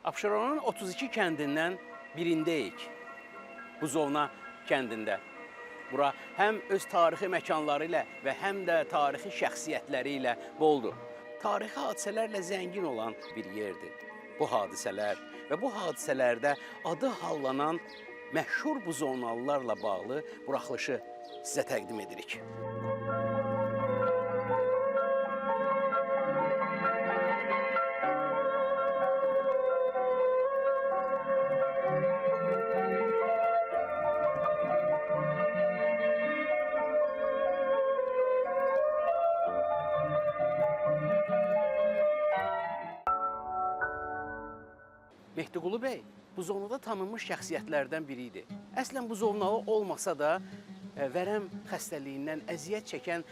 Abşeronun 32 kəndindən birindəyik. Buzovna kəndində. Bura həm öz tarixi məkanları ilə və həm də tarixi şəxsiyyətləri ilə boldur. Tarixi hadisələrlə zəngin olan bir yerdir. Bu hadisələr və bu hadisələrdə adı hallanan məşhur buzovnalılarla bağlı buraxılışı sizə təqdim edirik. Mehdiqulu bəy buzovnada tanınmış şəxsiyyətlərdən biri idi. Əslən buzovnalı olmasa da vərəm xəstəliyindən əziyyət çəkən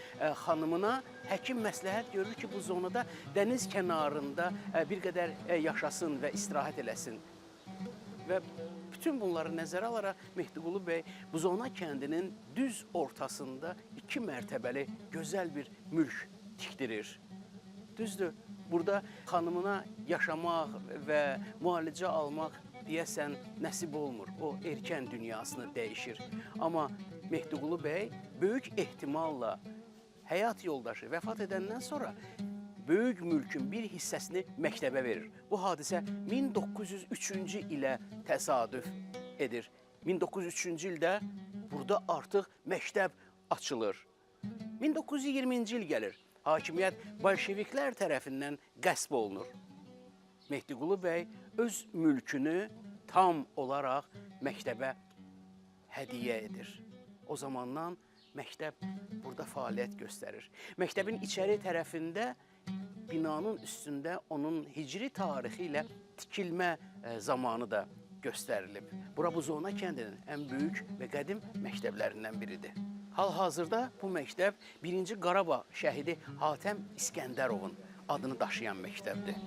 xanımına həkim məsləhət görür ki, buzovnada dəniz kənarında bir qədər yaşasın və istirahət eləsin. Və bütün bunları nəzərə alaraq Mehdiqulu bəy Buzovna kəndinin düz ortasında 2 mərtəbəli gözəl bir mülk tikdirir. Düzdür, burada xanımına yaşamaq və müalicə almaq deyəsən nəsib olmur. O erkən dünyasını dəyişir. Amma Mehdiqulu bəy böyük ehtimalla həyat yoldaşı vəfat edəndən sonra böyük mülkün bir hissəsini məktəbə verir. Bu hadisə 1903-cü ilə təsadüf edir. 1903-cü ildə burada artıq məktəb açılır. 1920-ci il gəlir. Hakimiyyət bolşeviklər tərəfindən qəsb olunur. Mehdiqulu bəy öz mülkünü tam olaraq məktəbə hədiyyə edir. O zamandan məktəb burada fəaliyyət göstərir. Məktəbin içəri tərəfində binanın üstündə onun hicri tarixi ilə tikilmə zamanı da göstərilib. Bura Buzovna kəndinin ən böyük və qədim məktəblərindən biridir. Hal-hazırda bu məktəb 1-ci Qarabağ şəhidi Hatəm İskəndərovun adını daşıyan məktəbdir.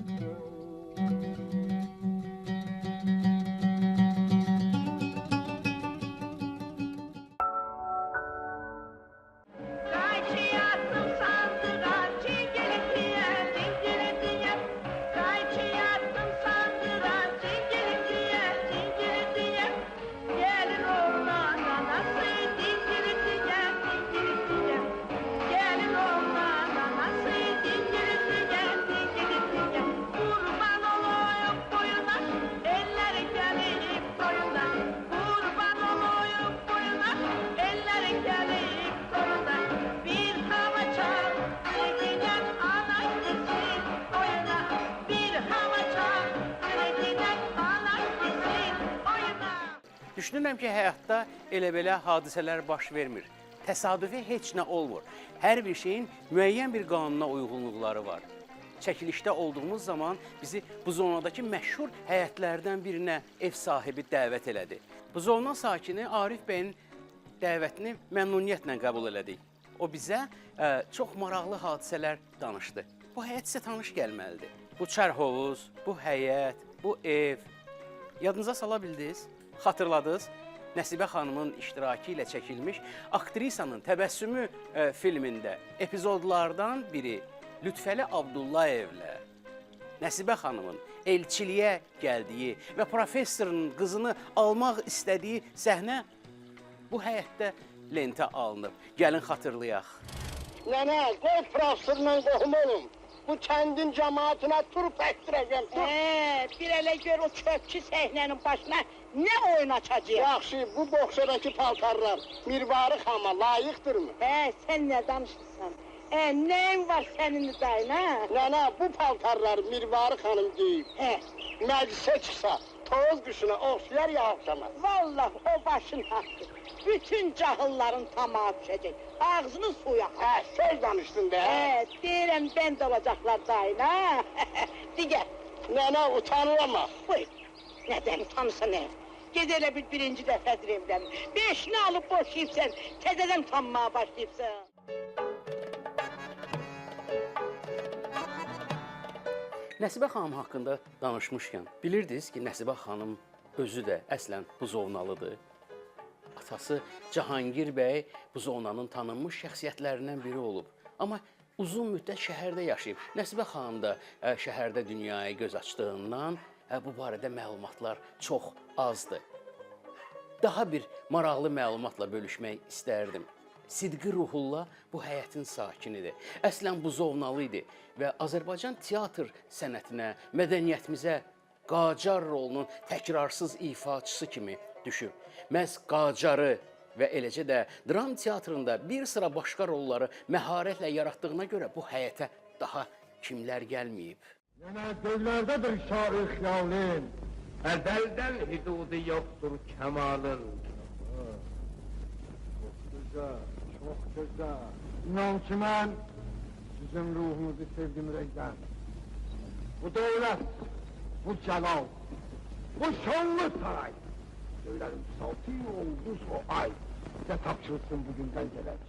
Düşünürəm ki, həyatda elə-belə hadisələr baş vermir. Təsadüfi heç nə olmur. Hər bir şeyin müəyyən bir qanuna uyğunluqları var. Çəkilişdə olduğumuz zaman bizi Buzovnadakı məşhur həyətlərdən birinə ev sahibi dəvət elədi. Buzovna sakini Arif bəyin dəvətini məmnuniyyətlə qəbul elədik. O bizə çox maraqlı hadisələr danışdı. Bu həyət sizə tanış gəlməlidir. Bu çərhovuz, bu həyət, bu ev. Yadınıza sala bildiniz? Xatırladınız, Nəsibə xanımın iştirakı ilə çəkilmiş aktrisanın təbəssümü filmində epizodlardan biri Lütfəli Abdullayevlə Nəsibə xanımın elçiliyə gəldiyi və professorun qızını almaq istədiyi səhnə bu həyətdə lentə alınıb. Gəlin xatırlayaq. Nənə, qoy professorla qohum olum. Bu kəndin cəmaatına turp etdirəcəm. Bir elə gör o çöpçü səhnənin başına nə oyun açacaq? Yaxşı, bu boxsadakı paltarlar Mirvarı xanıma layiqdirmi? Sən nə danışırsan? Nəyin var sənin dayın, hə? Nənə, bu paltarlar Mirvarı xanım geyib. Məclisə çıxsa, toz quşuna oxşayar ya axşama. Vallahi o başın haqqı. Bütün cahılların tamamı düşəcək. Ağzını suya. Söz danışdın da. Deyirəm, bənd olacaqlar dayın, hə? Digər. Nənə, utanılama. Buyur. Nədən utanırsan, nə? Ged elə bir birinci dəfədir evlənir. 5'ini alıb boşayıbsən, təzədən utanmağa başlayıbsan. Nəsibə xanım haqqında danışmışkən, bilirdiniz ki, Nəsibə xanım özü də əslən Buzovnalıdır. Atası Cahangir bəy Buzovnanın tanınmış şəxsiyyətlərindən biri olub. Amma uzun müddət şəhərdə yaşayıb. Nəsibə xanım da şəhərdə dünyaya göz açdığından bu barədə məlumatlar çox azdır. Daha bir maraqlı məlumatla bölüşmək istərdim. Sidqi Ruhullah bu həyətin sakinidir. Əslən buzovnalı idi və Azərbaycan teatr sənətinə, mədəniyyətimizə Qacar rolunun təkrarsız ifaçısı kimi düşüb. Məhz Qacarı və eləcə də dram teatrında bir sıra başqa rolları məharətlə yaratdığına görə bu həyətə daha kimlər gəlməyib? Yenə göylərdədir şair xiyalin. Əzəldən hüdudu yoxdur kəmalın. Çok güzel, çok güzel. İnan ki mən sizin ruhunuzu sevdim ürəkdən. Bu dövlət, bu cəlal, bu şanlı saray. Göylərin saltı ulduz o ay. Sizə tapşırılsın bugündən gələk.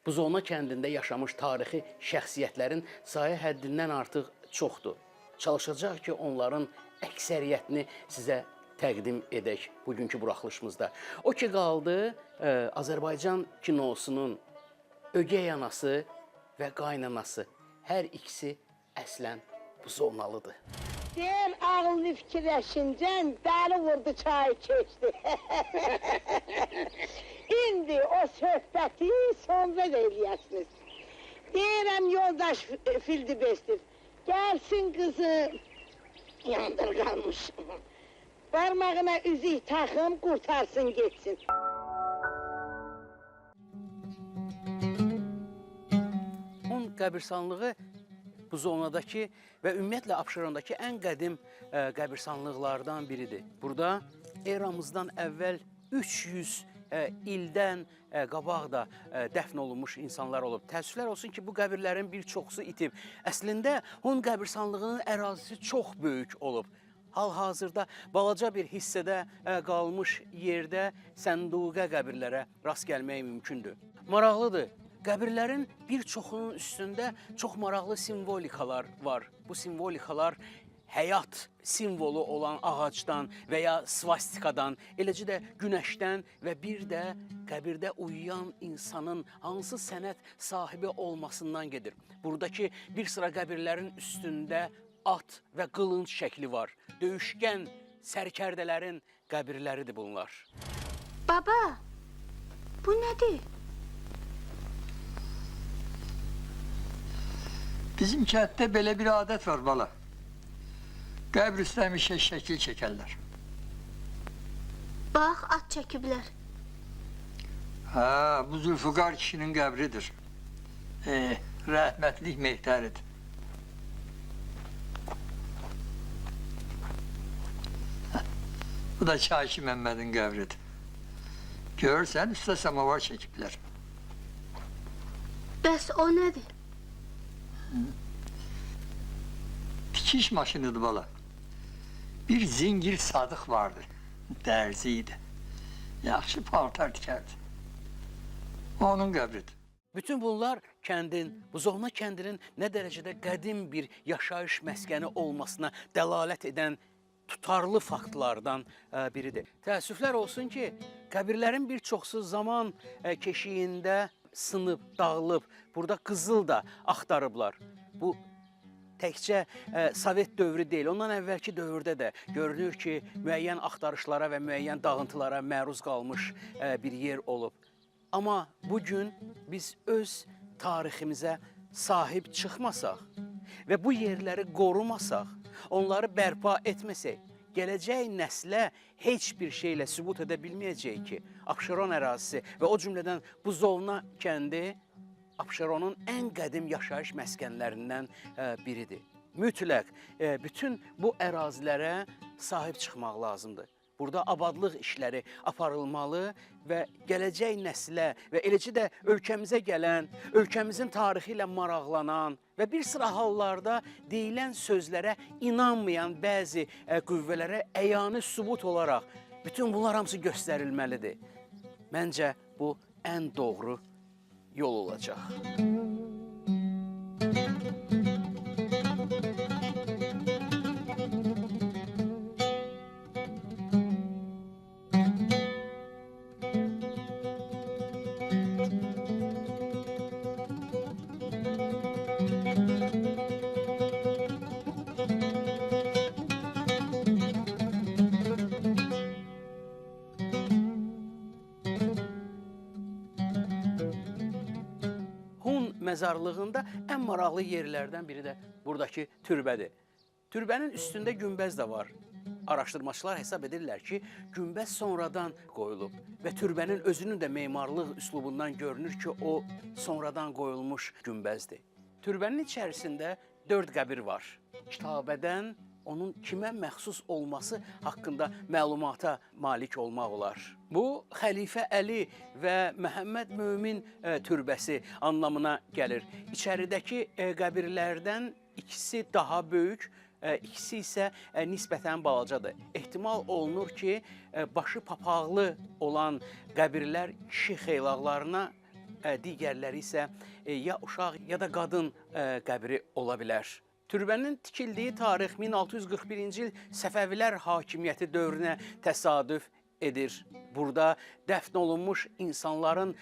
Buzovna kəndində yaşamış tarixi şəxsiyyətlərin sayı həddindən artıq çoxdur. Çalışacaq ki, onların əksəriyyətini sizə təqdim edək bugünkü buraxılışımızda. O ki qaldı, Azərbaycan kinosunun ögey anası və qaynanası. Hər ikisi əslən buzovnalıdır. Deyən ağıllı fikirləşincən dəli vurdu çay keçdi. İndi o söhbəti sonra da eləyəsiniz. Deyirəm yoldaş Fildibestir, gəlsin qızı yandır qalmış. Barmağına üzük taxım, qurtarsın getsin. Onun qəbirstanlığı Buzovnadakı və ümumiyyətlə Abşerondakı ən qədim qəbirstanlıqlardan biridir. Burada eramızdan əvvəl 300 ildən qabaq da dəfn olunmuş insanlar olub. Təəssüflər olsun ki, bu qəbirlərin bir çoxusu itib. Əslində, Hun qəbirstanlığının ərazisi çox böyük olub. Hal-hazırda balaca bir hissədə qalmış yerdə sənduqə qəbirlərə rast gəlmək mümkündür. Maraqlıdır. Qəbirlərin bir çoxunun üstündə çox maraqlı simvolikalar var. Bu simvolikalar həyat simvolu olan ağacdan və ya svastikadan, eləcə də günəşdən və bir də qəbirdə uyuyan insanın hansı sənət sahibi olmasından gedir. Buradakı bir sıra qəbirlərin üstündə at və qılınc şəkli var. Döyüşkən sərkərdələrin qəbirləridir bunlar. Baba, bu nədir? Bizim kənddə belə bir adət var bala. Qəbr üstə həmişə şəkil çəkərlər. Bax, at çəkiblər. Ha, bu Zülfüqar kişinin qəbridir. Rəhmətlik Mehtəridir. Bu da Çayki Məmmədin qəbridir. Görürsən, üstə samavar çəkiblər. Bəs o nədir? Dikiş maşınıdır bala. Bir zingir Sadıq vardı. Dərzi idi. Yaxşı paltar dikərdi. Onun qəbridir. Bütün bunlar kəndin, Buzovna kəndinin nə dərəcədə qədim bir yaşayış məskəni olmasına dəlalət edən tutarlı faktlardan biridir. Təəssüflər olsun ki, qəbirlərin bir çoxsu zaman keşiyində sınıb, dağılıb, burada qızıl da axtarıblar. Bu təkcə Sovet dövrü deyil, ondan əvvəlki dövrdə də görünür ki, müəyyən axtarışlara və müəyyən dağıntılara məruz qalmış bir yer olub. Amma bugün biz öz tariximizə sahib çıxmasaq və bu yerləri qorumasaq, onları bərpa etməsək, gələcək nəslə heç bir şeylə sübut edə bilməyəcək ki, Abşeron ərazisi və o cümlədən Buzovna kəndi Abşeronun ən qədim yaşayış məskənlərindən biridir. Mütləq bütün bu ərazilərə sahib çıxmaq lazımdır. Burada abadlıq işləri aparılmalı və gələcək nəslə və eləcə də ölkəmizə gələn, ölkəmizin tarixi ilə maraqlanan və bir sıra hallarda deyilən sözlərə inanmayan bəzi qüvvələrə əyani sübut olaraq bütün bunlar hamısı göstərilməlidir. Məncə bu ən doğru yol olacaq. məzarlığında ən maraqlı yerlərdən biri də buradakı türbədir. Türbənin üstündə günbəz də var. Araşdırmaçılar hesab edirlər ki, günbəz sonradan qoyulub və türbənin özünün də memarlıq üslubundan görünür ki, o sonradan qoyulmuş günbəzdir. Türbənin içərisində 4 qəbir var. Kitabədən onun kimə məxsus olması haqqında məlumata malik olmaq olar. Bu, Xəlifə Əli və Məhəmməd Mömin türbəsi anlamına gəlir. İçəridəki qəbirlərdən ikisi daha böyük, ikisi isə nisbətən balacadır. Ehtimal olunur ki, başı papaqlı olan qəbirlər kişi xeylaqlarına, digərləri isə ya uşaq ya da qadın qəbri ola bilər. Türbənin tikildiyi tarix 1641-ci il Səfəvilər hakimiyyəti dövrünə təsadüf edir. Burada dəfn olunmuş insanların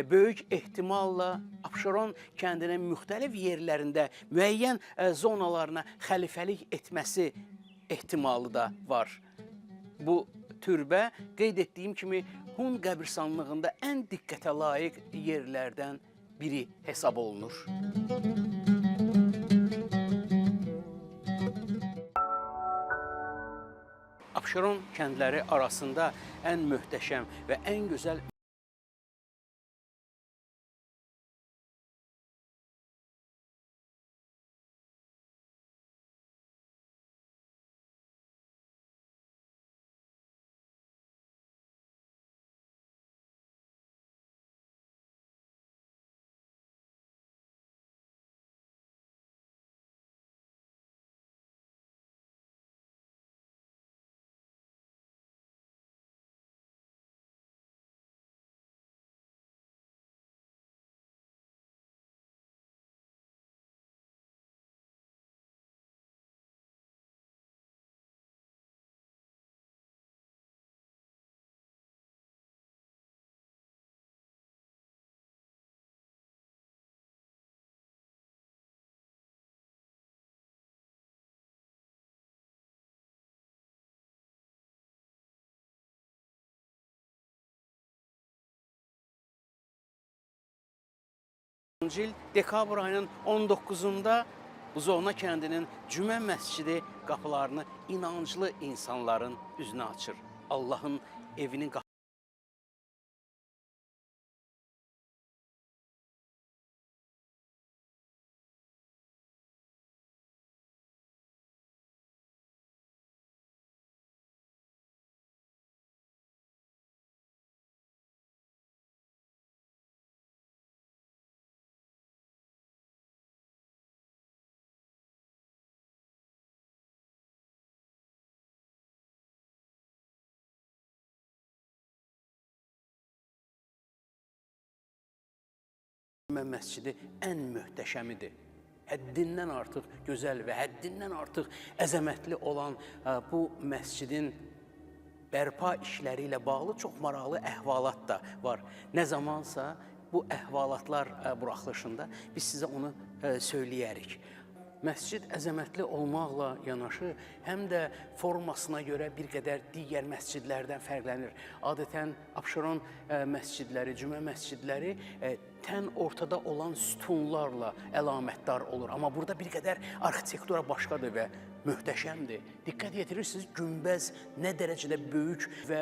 böyük ehtimalla Abşeron kəndinin müxtəlif yerlərində müəyyən zonalarına xəlifəlik etməsi ehtimalı da var. Bu türbə qeyd etdiyim kimi Hun qəbirstanlığında ən diqqətə layiq yerlərdən biri hesab olunur. Abşeron kəndləri arasında ən möhtəşəm və ən gözəl il dekabr ayının 19-unda Buzovna kəndinin Cümə məscidi qapılarını inanclı insanların üzünə açır. Allahın evinin qapıları. Cümə məscidi ən möhtəşəmidir. Həddindən artıq gözəl və həddindən artıq əzəmətli olan bu məscidin bərpa işləri ilə bağlı çox maraqlı əhvalat da var. Nə zamansa bu əhvalatlar buraxılışında biz sizə onu söyləyərik. Məscid əzəmətli olmaqla yanaşı, həm də formasına görə bir qədər digər məscidlərdən fərqlənir. Adətən Abşeron məscidləri, Cümə məscidləri tən ortada olan sütunlarla əlamətdar olur. Amma burada bir qədər arxitektura başqadır və möhtəşəmdir. Diqqət yetirirsiniz, günbəz nə dərəcədə böyük və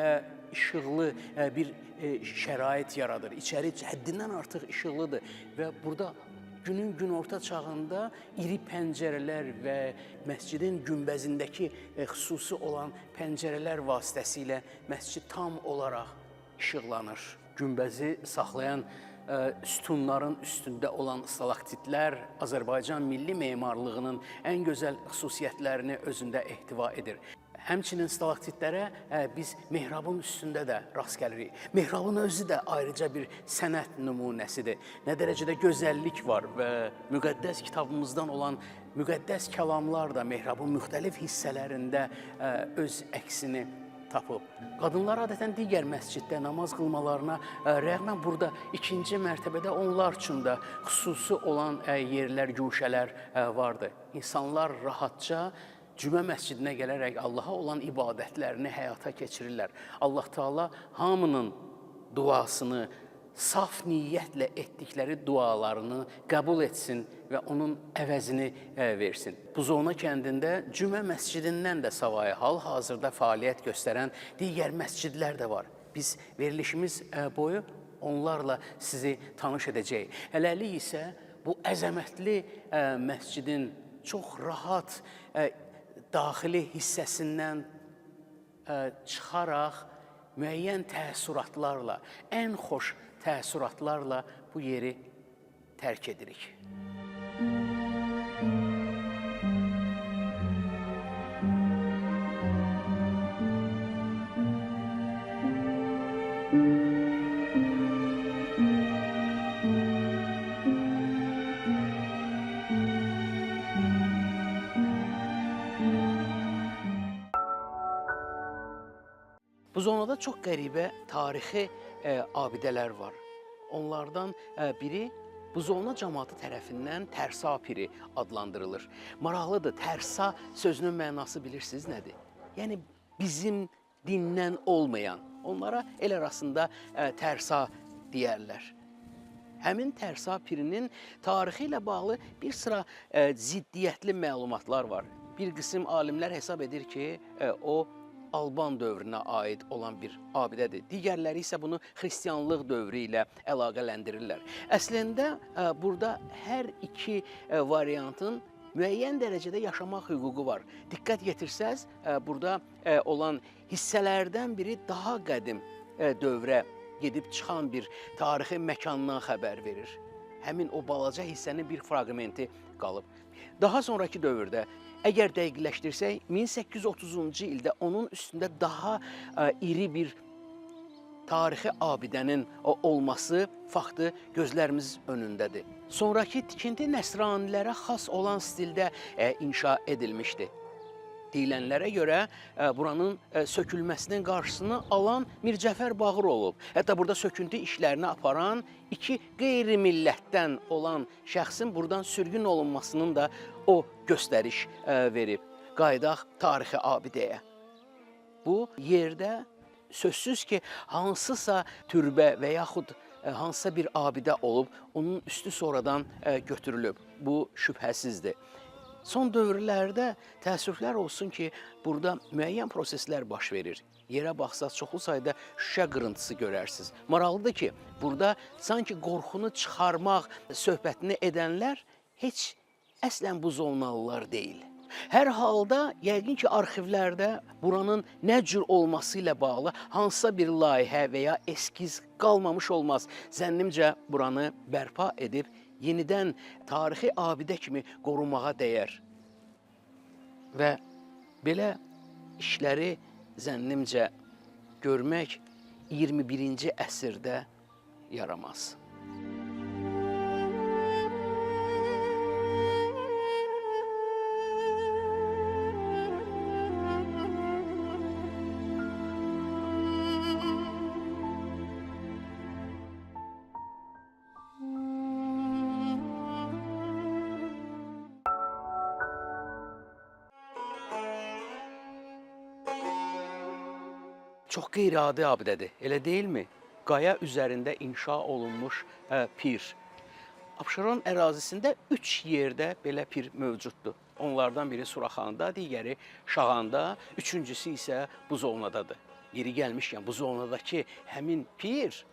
işıqlı bir şərait yaradır. İçəri həddindən artıq işıqlıdır və burada günün günorta çağında iri pəncərələr və məscidin günbəzindəki xüsusi olan pəncərələr vasitəsilə məscid tam olaraq işıqlanır. Günbəzi saxlayan sütunların üstündə olan stalaktitlər Azərbaycan milli memarlığının ən gözəl xüsusiyyətlərini özündə ehtiva edir. Həmçinin stalaktitlərə biz mehrabın üstündə də rast gəlirik. Mehrabın özü də ayrıca bir sənət nümunəsidir. Nə dərəcədə gözəllik var və müqəddəs kitabımızdan olan müqəddəs kəlamlar da mehrabın müxtəlif hissələrində öz əksini tapıb. Qadınlar adətən digər məsciddə namaz qılmalarına rəğmən burada ikinci mərtəbədə onlar üçün də xüsusi olan yerlər, güşələr vardır. İnsanlar rahatca Cümə məscidinə gələrək Allaha olan ibadətlərini həyata keçirirlər. Allah Teala hamının duasını saf niyyətlə etdikləri dualarını qəbul etsin və onun əvəzini versin. Buzovna kəndində Cümə məscidindən də savayı hal-hazırda fəaliyyət göstərən digər məscidlər də var. Biz verilişimiz boyu onlarla sizi tanış edəcəyik. Hələlik isə bu əzəmətli məscidin çox rahat daxili hissəsindən çıxaraq müəyyən təəssüratlarla, ən xoş təəssüratlarla bu yeri tərk edirik. Bu zonada çox qəribə tarixi abidələr var. Onlardan biri Buzovna cəmaatı tərəfindən Tərsa piri adlandırılır. Maraqlıdır, Tərsa sözünün mənası bilirsiniz nədir? Yəni bizim dindən olmayan, onlara el arasında Tərsa deyərlər. Həmin Tərsa pirinin tarixi ilə bağlı bir sıra ziddiyyətli məlumatlar var. Bir qism alimlər hesab edir ki, o Alban dövrünə aid olan bir abidədir. Digərləri isə bunu xristianlıq dövrü ilə əlaqələndirirlər. Əslində, burada hər iki variantın müəyyən dərəcədə yaşamaq hüququ var. Diqqət yetirsəz, burada olan hissələrdən biri daha qədim dövrə gedib çıxan bir tarixi məkandan xəbər verir. Həmin o balaca hissənin bir fraqmenti qalıb. Daha sonraki dövrdə, əgər dəqiqləşdirsək, 1830-cu ildə onun üstündə daha iri bir tarixi abidənin olması faktı gözlərimiz önündədir. Sonraki tikinti nəsranilərə xas olan stildə inşa edilmişdi. Deyilənlərə görə buranın sökülməsinin qarşısını alan Mircəfər Bağır olub. Hətta burada söküntü işlərini aparan iki qeyri-millətdən olan şəxsin buradan sürgün olunmasının da o göstəriş verib. Qaydaq tarixi abidəyə. Bu yerdə sözsüz ki, hansısa türbə və yaxud hansısa bir abidə olub, onun üstü sonradan götürülüb. Bu şübhəsizdir. Son dövrlərdə təəssüflər olsun ki, burada müəyyən proseslər baş verir. Yerə baxsaq, çoxlu sayda şüşə qırıntısı görərsiniz. Maraqlıdır ki, burada sanki qorxunu çıxarmaq söhbətini edənlər heç əslən buzovnalılar deyil. Hər halda, yəqin ki, arxivlərdə buranın nə cür olması ilə bağlı hansısa bir layihə və ya eskiz qalmamış olmaz. Zənnimcə buranı bərpa edib, yenidən tarixi abidə kimi qorumağa dəyər. Və belə işləri zənnimcə görmək 21-ci əsrdə yaramaz. Çox qeyri-adi abidədir, elə deyilmi? Qaya üzərində inşa olunmuş pir. Abşeron ərazisində 3 yerdə belə pir mövcuddur. Onlardan biri Suraxanda, digəri Şağanda, üçüncüsü isə Buzovnadadır. Yeri gəlmişkən Buzovnadakı həmin pir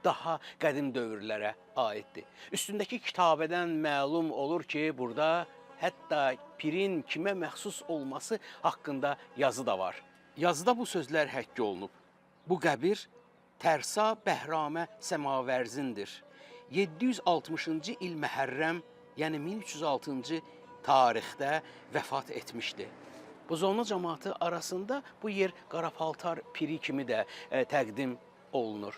daha qədim dövrlərə aiddir. Üstündəki kitabədən məlum olur ki, burada hətta pirin kimə məxsus olması haqqında yazı da var. Yazıda bu sözlər həkk olunub. Bu qəbir Tərsa Bəhramə Səmavərzindir. 760-cı il Məhərrəm, yəni 1306-cı tarixdə vəfat etmişdi. Buzovna cəmaatı arasında bu yer Qarapaltar piri kimi də təqdim olunur.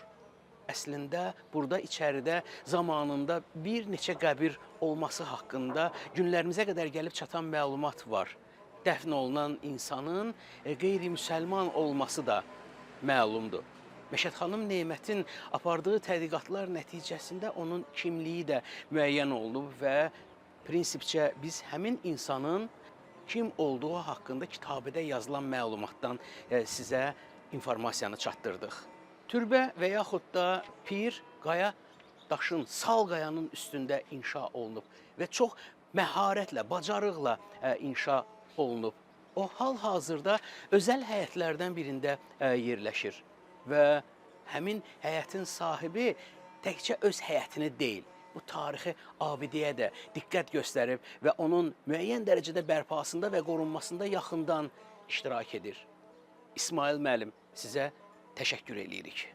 Əslində, burada içəridə zamanında bir neçə qəbir olması haqqında günlərimizə qədər gəlib çatan məlumat var. Dəfn olunan insanın qeyri-müsəlman olması da məlumdur. Məşəd xanım Nemətin apardığı tədqiqatlar nəticəsində onun kimliyi də müəyyən olunub və prinsipcə biz həmin insanın kim olduğu haqqında kitabədə yazılan məlumatdan sizə informasiyanı çatdırdıq. Türbə və yaxud da pir qaya daşın, sal qayanın üstündə inşa olunub və çox məharətlə, bacarıqla inşa olunub. O hal-hazırda özəl həyətlərdən birində yerləşir və həmin həyətin sahibi təkcə öz həyətini deyil, bu tarixi abidəyə də diqqət göstərib və onun müəyyən dərəcədə bərpasında və qorunmasında yaxından iştirak edir. İsmail müəllim, sizə təşəkkür edirik.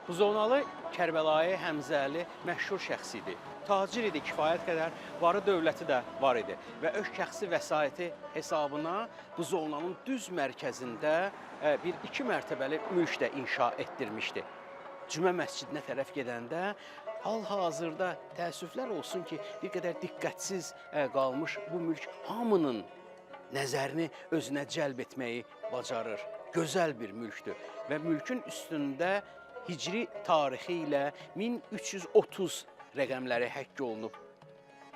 Buzovnalı Kərbəlayı Həmzəli məşhur şəxs idi. Tacir idi, kifayət qədər varı dövləti də var idi və öz şəxsi vəsaiti hesabına Buzovnanın düz mərkəzində bir 2 mərtəbəli mülk də inşa etdirmişdi. Cümə məscidinə tərəf gedəndə hal-hazırda təəssüflər olsun ki, bir qədər diqqətsiz qalmış bu mülk hamının nəzərini özünə cəlb etməyi bacarır. Gözəl bir mülkdür və mülkün üstündə hicri tarixi ilə 1330 rəqəmləri həkk olunub.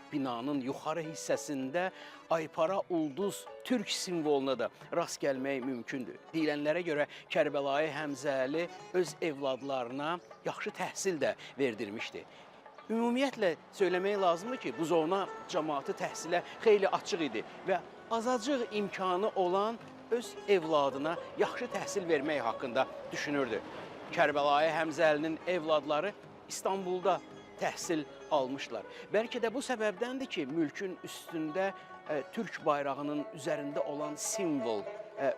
Binanın yuxarı hissəsində aypara ulduz türk simvoluna da rast gəlmək mümkündür. Deyilənlərə görə Kərbəlayı Həmzəli öz evladlarına yaxşı təhsil də verdirmişdi. Ümumiyyətlə söyləmək lazımdır ki, Buzovna cəmaatı təhsilə xeyli açıq idi və azacıq imkanı olan öz evladına yaxşı təhsil vermək haqqında düşünürdü. Kərbəlayı Həmzəlinin evladları İstanbulda təhsil almışlar. Bəlkə də bu səbəbdəndir ki, mülkün üstündə Türk bayrağının üzərində olan simvol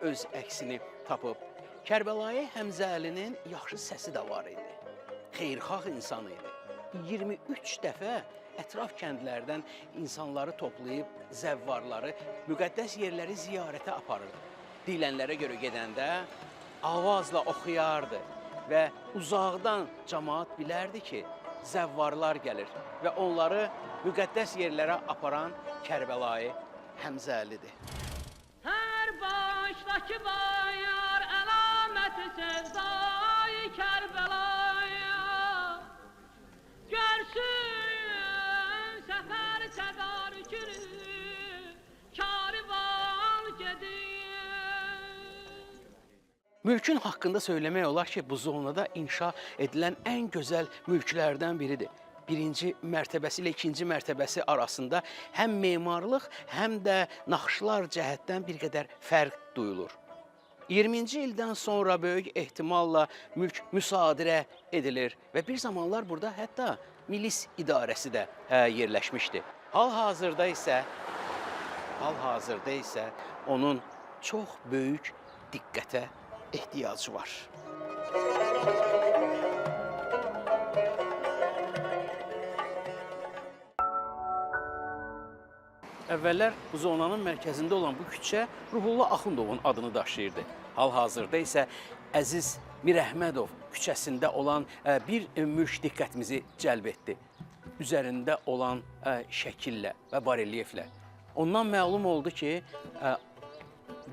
öz əksini tapıb. Kərbəlayı Həmzəlinin yaxşı səsi də var idi. Xeyirxah insan idi. 23 dəfə ətraf kəndlərdən insanları toplayıb zəvvarları, müqəddəs yerləri ziyarətə aparırdı. Deyilənlərə görə gedəndə avazla oxuyardı və uzaqdan cəmaat bilərdi ki, zəvvarlar gəlir və onları müqəddəs yerlərə aparan Kərbəlayı Həmzəlidir. Hər başdakı bayar əlaməti sevdayı Kərbəlaya görsün səfər tədarükünü karivan gedir. Mülkün haqqında söyləmək olar ki, Buzovnada inşa edilən ən gözəl mülklərdən biridir. Birinci mərtəbəsi ilə ikinci mərtəbəsi arasında həm memarlıq, həm də naxışlar cəhətdən bir qədər fərq duyulur. 20-ci ildən sonra böyük ehtimalla mülk müsadirə edilir və bir zamanlar burada hətta milis idarəsi də yerləşmişdi. Hal-hazırda isə onun çox böyük diqqətə ehtiyacı var. Əvvəllər Buzovnanın mərkəzində olan bu küçə Ruhullah Axundovun adını daşıyırdı. Hal-hazırda isə Əziz Mirəhmədov küçəsində olan bir mülk diqqətimizi cəlb etdi. Üzərində olan şəkillə və barelyeflə. Ondan məlum oldu ki,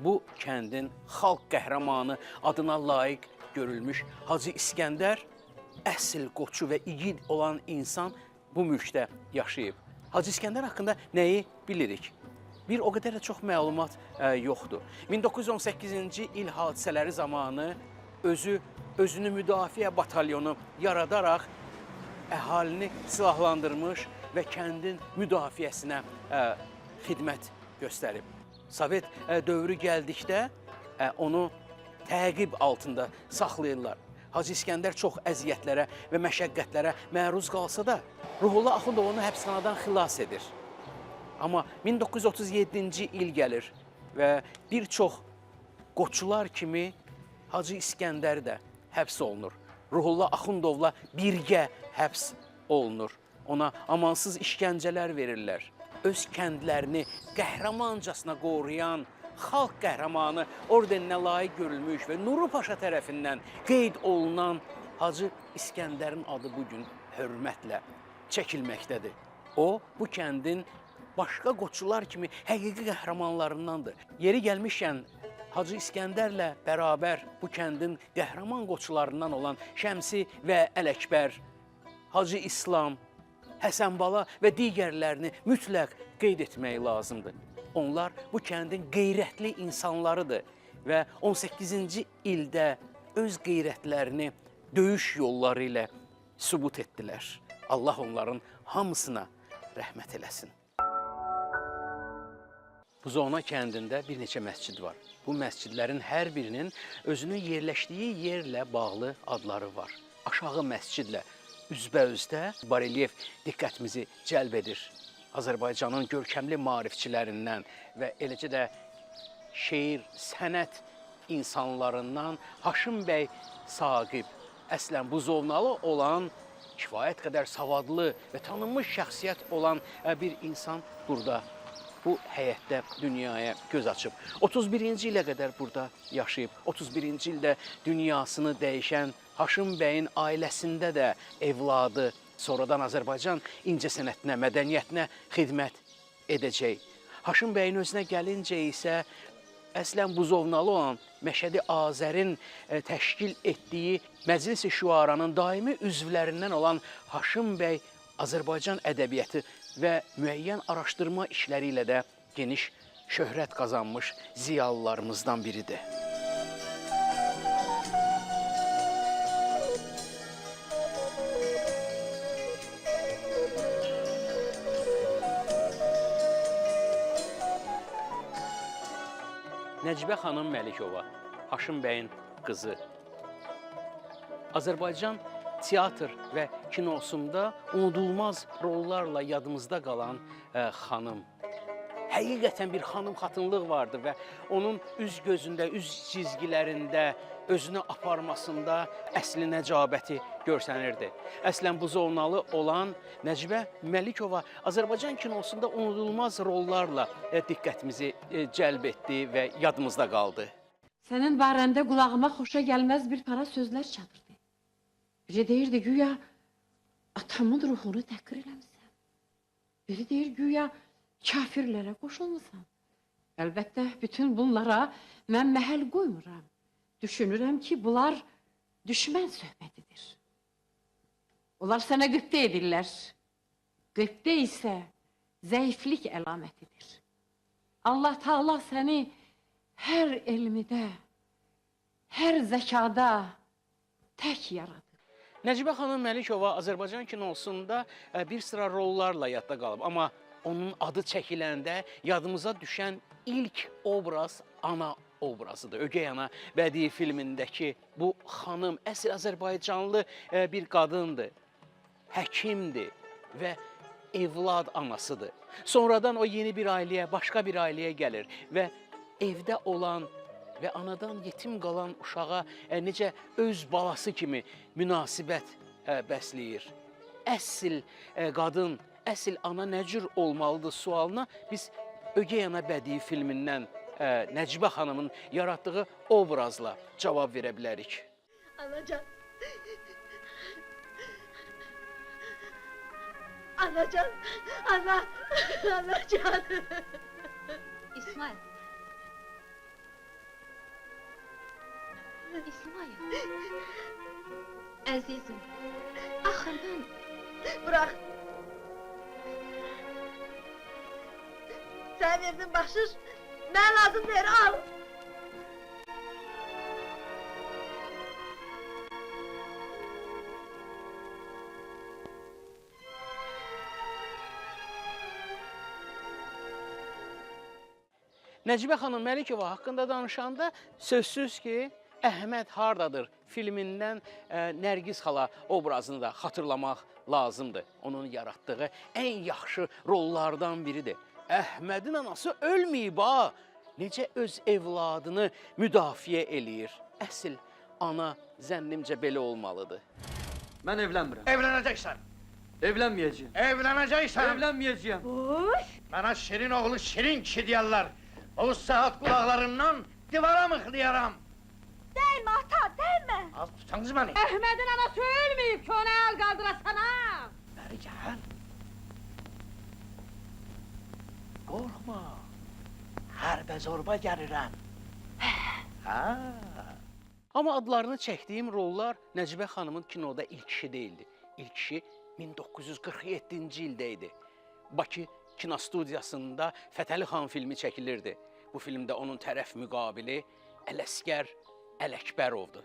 bu kəndin xalq qəhrəmanı adına layiq görülmüş Hacı İskəndər əsl qoçu və igid olan insan bu mülkdə yaşayıb. Hacı İskəndər haqqında nəyi bilirik? Bir o qədər də çox məlumat yoxdur. 1918-ci il hadisələri zamanı özünü müdafiə batalyonu yaradaraq əhalini silahlandırmış və kəndin müdafiəsinə xidmət göstərib. Sovet dövrü gəldikdə onu təqib altında saxlayırlar. Hacı İskəndər çox əziyyətlərə və məşəqqətlərə məruz qalsa da, Ruhullah Axundov onu həbsxanadan xilas edir. Amma 1937-ci il gəlir və bir çox qoçular kimi Hacı İskəndər də həbs olunur. Ruhullah Axundovla birgə həbs olunur. Ona amansız işgəncələr verirlər. Öz kəndlərini qəhrəmancasına qoruyan xalq qəhrəmanı ordeninə layiq görülmüş və Nuru Paşa tərəfindən qeyd olunan Hacı İskəndərin adı bugün hörmətlə çəkilməkdədir. O, bu kəndin başqa qoçular kimi həqiqi qəhrəmanlarındandır. Yeri gəlmişkən, Hacı İskəndərlə bərabər bu kəndin qəhrəman qoçularından olan Şəmsi və Ələkbər, Hacı İslam, Həsənbala və digərlərini mütləq qeyd etmək lazımdır. Onlar bu kəndin qeyrətli insanlarıdır və 18-ci ildə öz qeyrətlərini döyüş yolları ilə sübut etdilər. Allah onların hamısına rəhmət eləsin. Buzovna kəndində bir neçə məscid var. Bu məscidlərin hər birinin özünün yerləşdiyi yerlə bağlı adları var. Aşağı məscidlə üzbəüzdə barelyef diqqətimizi cəlb edir. Azərbaycanın görkəmli maarifçilərindən və eləcə də şeir, sənət insanlarından Haşim bəy Saqib, əslən buzovnalı olan, kifayət qədər savadlı və tanınmış şəxsiyyət olan bir insan burada, bu həyətdə dünyaya göz açıb. 31-ci ilə qədər burada yaşayıb. 31-ci ildə dünyasını dəyişən Haşim bəyin ailəsində də evladı sonradan Azərbaycan incəsənətinə, mədəniyyətinə xidmət edəcək. Haşim bəyin özünə gəlincə isə əslən buzovnalı olan Məşədi Azərin təşkil etdiyi Məclis-i Şüaranın daimi üzvlərindən olan Haşim bəy Azərbaycan ədəbiyyatı və müəyyən araşdırma işləri ilə də geniş şöhrət qazanmış ziyalılarımızdan biridir. Nəcibə xanım Məlikova, Haşim bəyin qızı. Azərbaycan teatr və kinosunda unudulmaz rollarla yadımızda qalan xanım. Həqiqətən bir xanım xatınlıq vardı və onun üz gözündə, üz cizgilərində, özünü aparmasında əsli nəcabəti görsənirdi. Əslən buzovnalı olan Nəcibə Məlikova Azərbaycan kinosunda unudulmaz rollarla diqqətimizi cəlb etdi və yadımızda qaldı. Sənin barəndə qulağıma xoşa gəlməz bir para sözlər çatırdı. Biri deyirdi güya atamın ruhunu təhqir eləmisən. Biri deyir güya kafirlərə qoşulmusan. Əlbəttə bütün bunlara mən məhəl qoymuram. Düşünürəm ki, bunlar düşmən söhbətidir. Onlar sənə qibtə edirlər. Qibtə isə zəiflik əlamətidir. Allah Taala səni hər elmidə, hər zəkada tək yaradır. Nəcibə xanım Məlikova Azərbaycan kinosunda bir sıra rollarla yadda qalıb. Amma onun adı çəkiləndə yadımıza düşən ilk obraz ana obrazıdır. Ögey ana bədii filmindəki bu xanım əsl Azərbaycanlı bir qadındır. Həkimdir və evlad anasıdır. Sonradan o yeni bir ailəyə, başqa bir ailəyə gəlir və evdə olan və anadan yetim qalan uşağa necə öz balası kimi münasibət bəsləyir. Əsl qadın, əsl ana nə cür olmalıdır sualına biz Ögey ana bədii filmindən Nəcibə xanımın yaratdığı obrazla cavab verə bilərik. Anacan. Anacan. Anacan. İsmail. İsmail. Əzizim. Axı mən... Bırak. Sen verdin bahşiş. Ben lazım der al. Nəcibə xanım Məlikova haqqında danışanda sözsüz ki, Əhməd hardadır filmindən Nərgiz xala obrazını da xatırlamaq lazımdır. Onun yaratdığı ən yaxşı rollardan biridir. Əhmədin anası ölməyib ha! Necə öz evladını müdafiə eləyir. Əsl ana zənnimcə belə olmalıdır. Mən evlənmirəm. Evlənəcəksən. Evlənməyəcəyim. Evlənəcəksən. Evlənməyəcəyim. Mənə şirin oğlu şirin kişi deyərlər. O saat qulaqlarından divara mıxlayaram. Değme ata, değme. Az tutsanız beni. Əhmədin anası ölməyib ki, ona əl qaldırasan ha! Bəri gəl. Qorxma. Hərbə zorba gəlirəm. Hə. Amma adlarını çəkdiyim rollar Nəcibə xanımın kinoda ilk işi deyildi. İlk işi 1947-ci ildə idi. Bakı kinostudiyasında Fətəli xan filmi çəkilirdi. Bu filmdə onun tərəf müqabili Ələsgər Ələkbərovdur.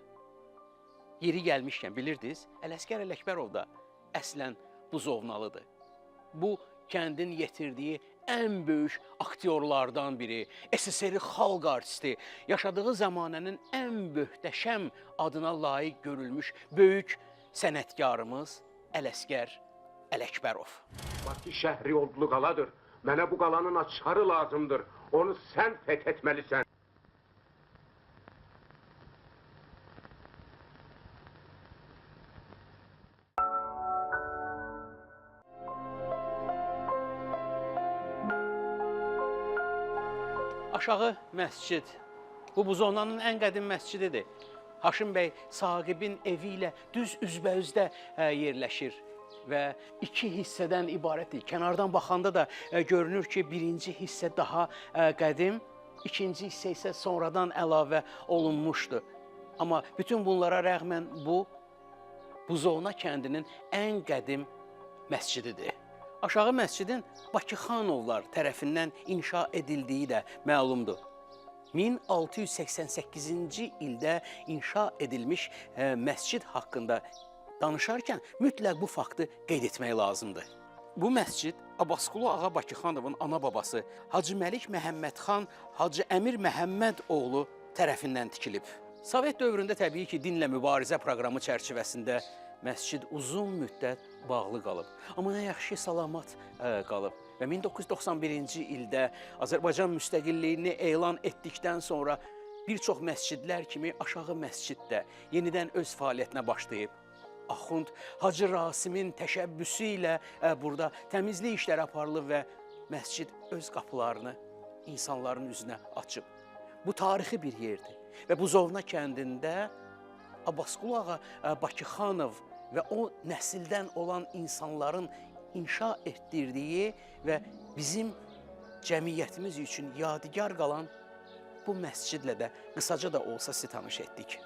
Yeri gəlmişkən bilirdiniz, Ələsgər Ələkbərov da əslən buzovnalıdır. Bu kəndin yetirdiyi ən böyük aktyorlardan biri, SSR xalq artisti, yaşadığı zamanənin ən möhtəşəm adına layiq görülmüş böyük sənətkarımız Ələsgər Ələkbərov. Bakı şəhri odlu qaladır. Mənə bu qalanın açarı lazımdır. Onu sən fethetməlisən. Aşağı məscid. Bu buzovnanın ən qədim məscididir. Haşim bəy sahibin evi ilə düz üzbəüzdə yerləşir və iki hissədən ibarətdir. Kənardan baxanda da görünür ki, birinci hissə daha qədim, ikinci hissə isə sonradan əlavə olunmuşdur. Amma bütün bunlara rəğmən bu buzovna kəndinin ən qədim məscididir. Aşağı məscidin Bakıxanovlar tərəfindən inşa edildiyi də məlumdur. 1688-ci ildə inşa edilmiş məscid haqqında danışarkən mütləq bu faktı qeyd etmək lazımdır. Bu məscid Abbasqulu Ağa Bakıxanovun ana babası Hacı Məlik Məhəmmədxan Hacı Əmir Məhəmməd oğlu tərəfindən tikilib. Sovet dövründə təbii ki, dinlə mübarizə proqramı çərçivəsində məscid uzun müddət bağlı qalıb. Amma nə yaxşı salamat qalıb. Və 1991-ci ildə Azərbaycan müstəqilliyini elan etdikdən sonra bir çox məscidlər kimi aşağı məscid də yenidən öz fəaliyyətinə başlayıb. Axund Hacı Rasimin təşəbbüsü ilə burada təmizlik işləri aparılıb və məscid öz qapılarını insanların üzünə açıb. Bu tarixi bir yerdir və Buzovna kəndində Abbasqulu Ağa Bakıxanov və o nəsildən olan insanların inşa etdirdiyi və bizim cəmiyyətimiz üçün yadigar qalan bu məscidlə də qısaca da olsa sizi tanış etdik.